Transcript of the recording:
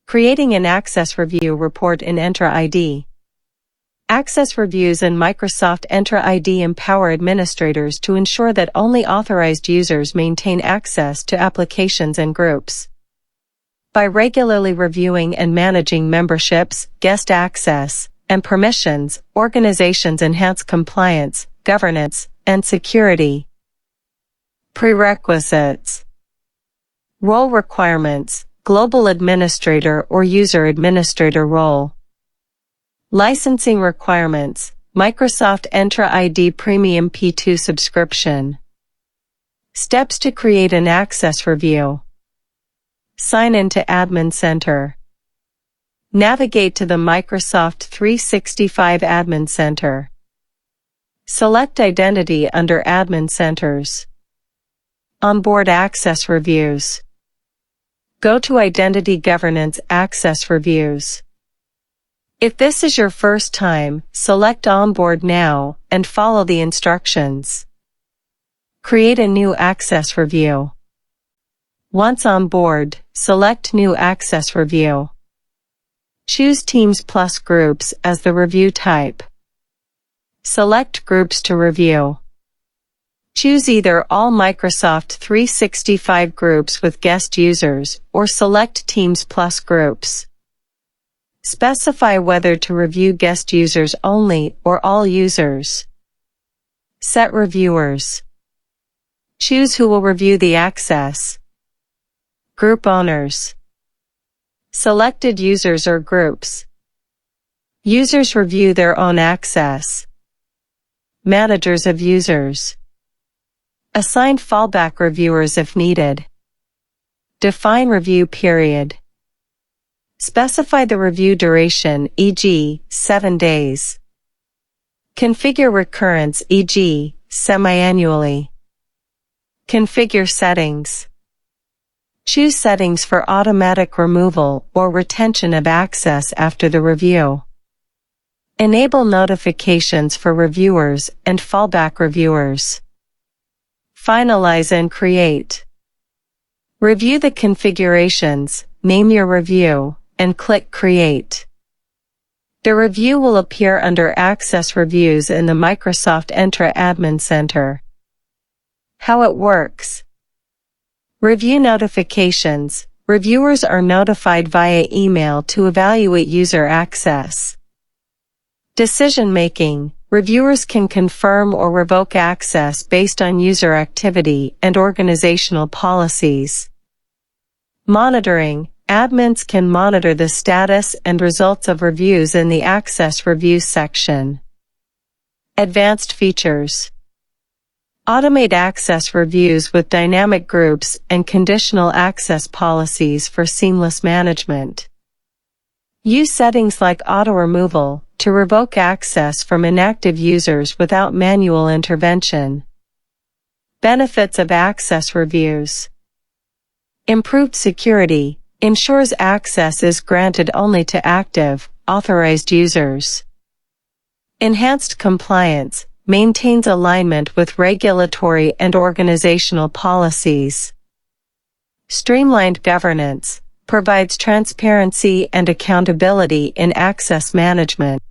Creating an access review report in Entra ID. Access reviews in Microsoft Entra ID empower administrators to ensure that only authorized users maintain access to applications and groups. By regularly reviewing and managing memberships, guest access, and permissions, organizations enhance compliance, governance, and security. Prerequisites. Role requirements: global administrator or user administrator role. Licensing requirements: Microsoft Entra ID Premium P2 subscription. Steps to create an access review. Sign in to Admin Center. Navigate to the Microsoft 365 Admin Center. Select Identity under Admin Centers. Onboard Access Reviews. Go to Identity Governance Access Reviews. If this is your first time, select Onboard Now and follow the instructions. Create a new access review. Once on board, select New Access Review. Choose Teams plus Groups as the review type. Select Groups to review. Choose either all Microsoft 365 groups with guest users or select Teams plus Groups. Specify whether to review guest users only or all users. Set reviewers. Choose who will review the access. Group owners. Selected users or groups. Users review their own access. Managers of users. Assign fallback reviewers if needed. Define review period. Specify the review duration, e.g., 7 days. Configure recurrence, e.g., semi-annually. Configure settings. Choose settings for automatic removal or retention of access after the review. Enable notifications for reviewers and fallback reviewers. Finalize and create. Review the configurations, name your review, and click Create. The review will appear under Access Reviews in the Microsoft Entra Admin Center. How it works. Review notifications. Reviewers are notified via email to evaluate user access. Decision-making. Reviewers can confirm or revoke access based on user activity and organizational policies. Monitoring. Admins can monitor the status and results of reviews in the Access Reviews section. Advanced features. Automate access reviews with dynamic groups and conditional access policies for seamless management. Use settings like auto-removal to revoke access from inactive users without manual intervention. Benefits of access reviews. Improved security. Ensures access is granted only to active, authorized users. Enhanced compliance. Maintains alignment with regulatory and organizational policies. Streamlined governance. Provides transparency and accountability in access management.